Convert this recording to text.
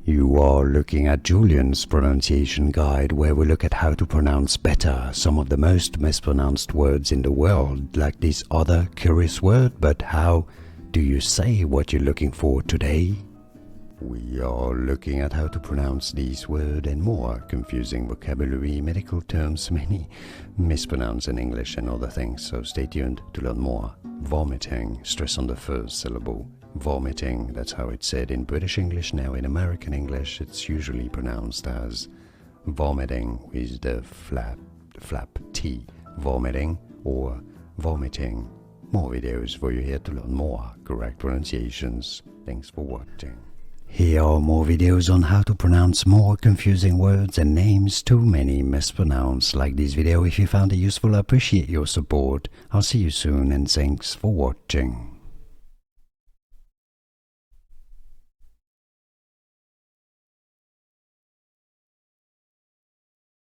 You are looking at Julian's pronunciation guide, where we look at how to pronounce better some of the most mispronounced words in the world, like this other curious word. But how do you say what you're looking for today? We are looking at how to pronounce these words and more confusing vocabulary, medical terms, many mispronounced in English and other things, so stay tuned to learn more. Vomiting, stress on the first syllable. Vomiting, that's how it's said in British English. Now in American English it's usually pronounced as vomiting with the flap T. Vomiting or vomiting. More videos for you here to learn more correct pronunciations. Thanks for watching. Here are more videos on how to pronounce more confusing words and names too many mispronounced. Like this video if you found it useful. I appreciate your support. I'll see you soon and thanks for watching.